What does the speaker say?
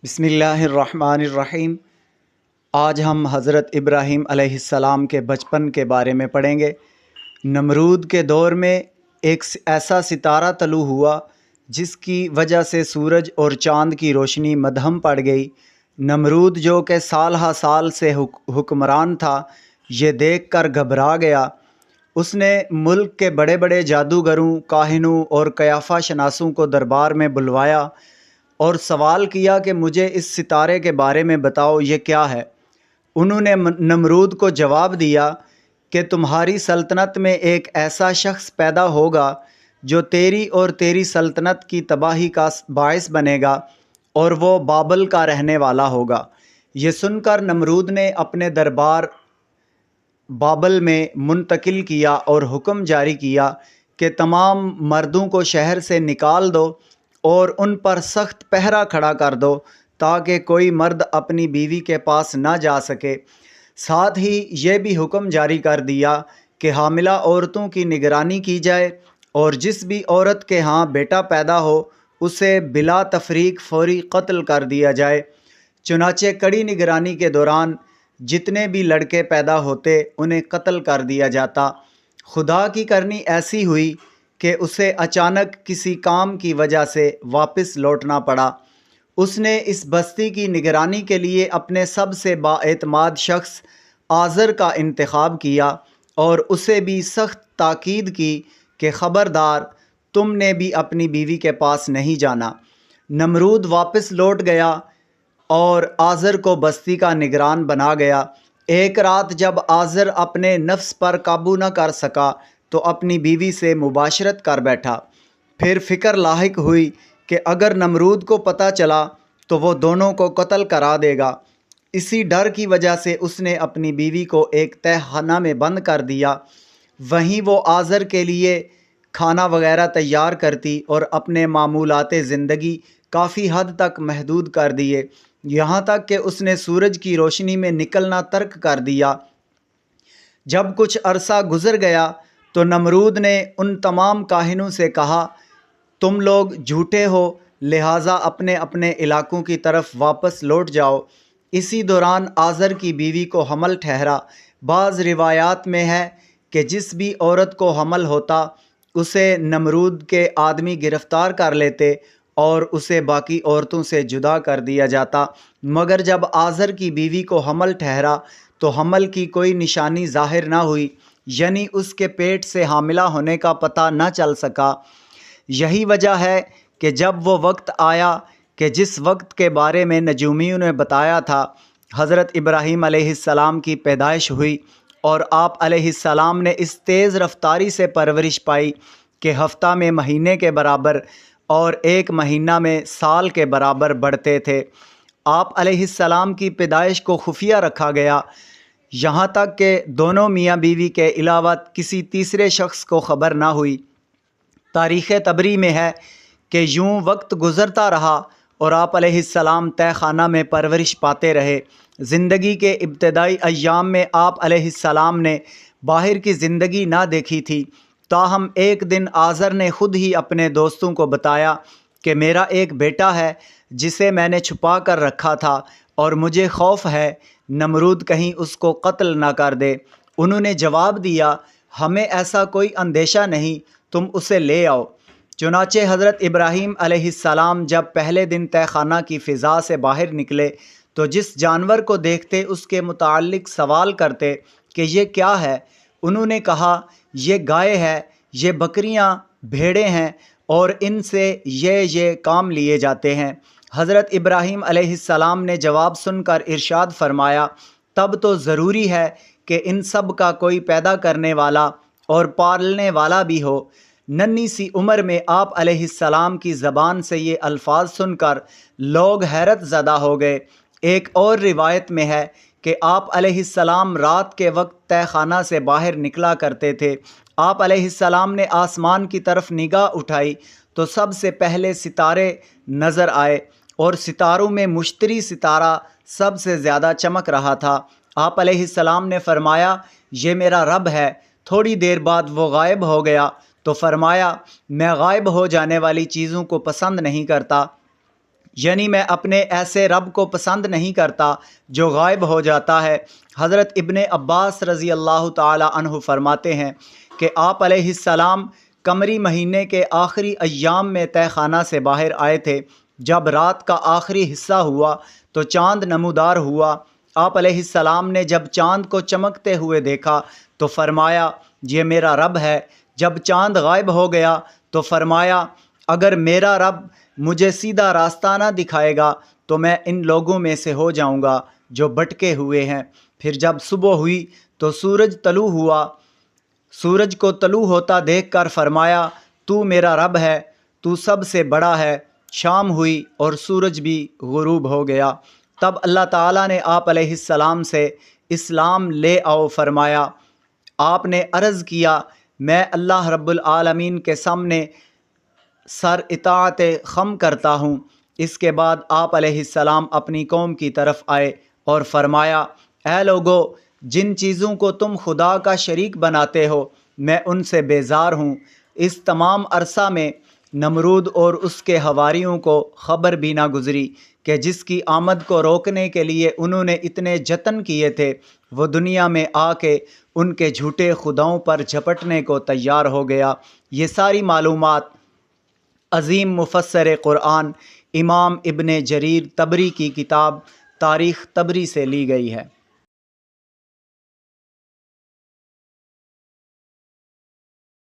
بسم اللہ الرحمن الرحیم۔ آج ہم حضرت ابراہیم علیہ السلام کے بچپن کے بارے میں پڑھیں گے۔ نمرود کے دور میں ایک ایسا ستارہ طلوع ہوا جس کی وجہ سے سورج اور چاند کی روشنی مدھم پڑ گئی۔ نمرود جو کہ سال ہا سال سے حکمران تھا، یہ دیکھ کر گھبرا گیا۔ اس نے ملک کے بڑے بڑے جادوگروں، کاہنوں اور قیافہ شناسوں کو دربار میں بلوایا اور سوال کیا کہ مجھے اس ستارے کے بارے میں بتاؤ، یہ کیا ہے؟ انہوں نے نمرود کو جواب دیا کہ تمہاری سلطنت میں ایک ایسا شخص پیدا ہوگا جو تیری اور تیری سلطنت کی تباہی کا باعث بنے گا، اور وہ بابل کا رہنے والا ہوگا۔ یہ سن کر نمرود نے اپنے دربار بابل میں منتقل کیا اور حکم جاری کیا کہ تمام مردوں کو شہر سے نکال دو اور ان پر سخت پہرہ کھڑا کر دو تاکہ کوئی مرد اپنی بیوی کے پاس نہ جا سکے۔ ساتھ ہی یہ بھی حکم جاری کر دیا کہ حاملہ عورتوں کی نگرانی کی جائے، اور جس بھی عورت کے ہاں بیٹا پیدا ہو اسے بلا تفریق فوری قتل کر دیا جائے۔ چنانچہ کڑی نگرانی کے دوران جتنے بھی لڑکے پیدا ہوتے انہیں قتل کر دیا جاتا۔ خدا کی کرنی ایسی ہوئی کہ اسے اچانک کسی کام کی وجہ سے واپس لوٹنا پڑا۔ اس نے اس بستی کی نگرانی کے لیے اپنے سب سے بااعتماد شخص آزر کا انتخاب کیا اور اسے بھی سخت تاکید کی کہ خبردار، تم نے بھی اپنی بیوی کے پاس نہیں جانا۔ نمرود واپس لوٹ گیا اور آزر کو بستی کا نگران بنا گیا۔ ایک رات جب آزر اپنے نفس پر قابو نہ کر سکا تو اپنی بیوی سے مباشرت کر بیٹھا۔ پھر فکر لاحق ہوئی کہ اگر نمرود کو پتہ چلا تو وہ دونوں کو قتل کرا دے گا۔ اسی ڈر کی وجہ سے اس نے اپنی بیوی کو ایک تہہ خانہ میں بند کر دیا۔ وہیں وہ آزر کے لیے کھانا وغیرہ تیار کرتی اور اپنے معمولات زندگی کافی حد تک محدود کر دیے، یہاں تک کہ اس نے سورج کی روشنی میں نکلنا ترک کر دیا۔ جب کچھ عرصہ گزر گیا تو نمرود نے ان تمام کاہنوں سے کہا، تم لوگ جھوٹے ہو، لہٰذا اپنے اپنے علاقوں کی طرف واپس لوٹ جاؤ۔ اسی دوران آزر کی بیوی کو حمل ٹھہرا۔ بعض روایات میں ہے کہ جس بھی عورت کو حمل ہوتا اسے نمرود کے آدمی گرفتار کر لیتے اور اسے باقی عورتوں سے جدا کر دیا جاتا، مگر جب آزر کی بیوی کو حمل ٹھہرا تو حمل کی کوئی نشانی ظاہر نہ ہوئی، یعنی اس کے پیٹ سے حاملہ ہونے کا پتہ نہ چل سکا۔ یہی وجہ ہے کہ جب وہ وقت آیا کہ جس وقت کے بارے میں نجومیوں نے بتایا تھا، حضرت ابراہیم علیہ السلام کی پیدائش ہوئی، اور آپ علیہ السلام نے اس تیز رفتاری سے پرورش پائی کہ ہفتہ میں مہینے کے برابر اور ایک مہینہ میں سال کے برابر بڑھتے تھے۔ آپ علیہ السلام کی پیدائش کو خفیہ رکھا گیا، یہاں تک کہ دونوں میاں بیوی کے علاوہ کسی تیسرے شخص کو خبر نہ ہوئی۔ تاریخ طبری میں ہے کہ یوں وقت گزرتا رہا اور آپ علیہ السلام تہ خانہ میں پرورش پاتے رہے۔ زندگی کے ابتدائی ایام میں آپ علیہ السلام نے باہر کی زندگی نہ دیکھی تھی، تاہم ایک دن آزر نے خود ہی اپنے دوستوں کو بتایا کہ میرا ایک بیٹا ہے جسے میں نے چھپا کر رکھا تھا اور مجھے خوف ہے نمرود کہیں اس کو قتل نہ کر دے۔ انہوں نے جواب دیا، ہمیں ایسا کوئی اندیشہ نہیں، تم اسے لے آؤ۔ چنانچہ حضرت ابراہیم علیہ السلام جب پہلے دن تہ خانہ کی فضا سے باہر نکلے تو جس جانور کو دیکھتے اس کے متعلق سوال کرتے کہ یہ کیا ہے؟ انہوں نے کہا، یہ گائے ہے، یہ بکریاں، بھیڑیں ہیں، اور ان سے یہ کام لیے جاتے ہیں۔ حضرت ابراہیم علیہ السلام نے جواب سن کر ارشاد فرمایا، تب تو ضروری ہے کہ ان سب کا کوئی پیدا کرنے والا اور پالنے والا بھی ہو۔ ننھی سی عمر میں آپ علیہ السلام کی زبان سے یہ الفاظ سن کر لوگ حیرت زدہ ہو گئے۔ ایک اور روایت میں ہے کہ آپ علیہ السلام رات کے وقت تہ خانہ سے باہر نکلا کرتے تھے۔ آپ علیہ السلام نے آسمان کی طرف نگاہ اٹھائی تو سب سے پہلے ستارے نظر آئے، اور ستاروں میں مشتری ستارہ سب سے زیادہ چمک رہا تھا۔ آپ علیہ السلام نے فرمایا، یہ میرا رب ہے۔ تھوڑی دیر بعد وہ غائب ہو گیا تو فرمایا، میں غائب ہو جانے والی چیزوں کو پسند نہیں کرتا، یعنی میں اپنے ایسے رب کو پسند نہیں کرتا جو غائب ہو جاتا ہے۔ حضرت ابن عباس رضی اللہ تعالی عنہ فرماتے ہیں کہ آپ علیہ السلام قمری مہینے کے آخری ایام میں تہہ خانہ سے باہر آئے تھے۔ جب رات کا آخری حصہ ہوا تو چاند نمودار ہوا۔ آپ علیہ السلام نے جب چاند کو چمکتے ہوئے دیکھا تو فرمایا یہ میرا رب ہے۔ جب چاند غائب ہو گیا تو فرمایا اگر میرا رب مجھے سیدھا راستہ نہ دکھائے گا تو میں ان لوگوں میں سے ہو جاؤں گا جو بھٹکے ہوئے ہیں۔ پھر جب صبح ہوئی تو سورج طلوع ہوا۔ سورج کو طلوع ہوتا دیکھ کر فرمایا تو میرا رب ہے، تو سب سے بڑا ہے۔ شام ہوئی اور سورج بھی غروب ہو گیا۔ تب اللہ تعالیٰ نے آپ علیہ السلام سے اسلام لے آؤ فرمایا۔ آپ نے عرض کیا میں اللہ رب العالمین کے سامنے سر اطاعت خم کرتا ہوں۔ اس کے بعد آپ علیہ السلام اپنی قوم کی طرف آئے اور فرمایا اے لوگو، جن چیزوں کو تم خدا کا شریک بناتے ہو میں ان سے بیزار ہوں۔ اس تمام عرصہ میں نمرود اور اس کے حواریوں کو خبر بھی نہ گزری کہ جس کی آمد کو روکنے کے لیے انہوں نے اتنے جتن کیے تھے وہ دنیا میں آ کے ان کے جھوٹے خداؤں پر جھپٹنے کو تیار ہو گیا۔ یہ ساری معلومات عظیم مفسر قرآن امام ابن جریر طبری کی کتاب تاریخ طبری سے لی گئی ہے۔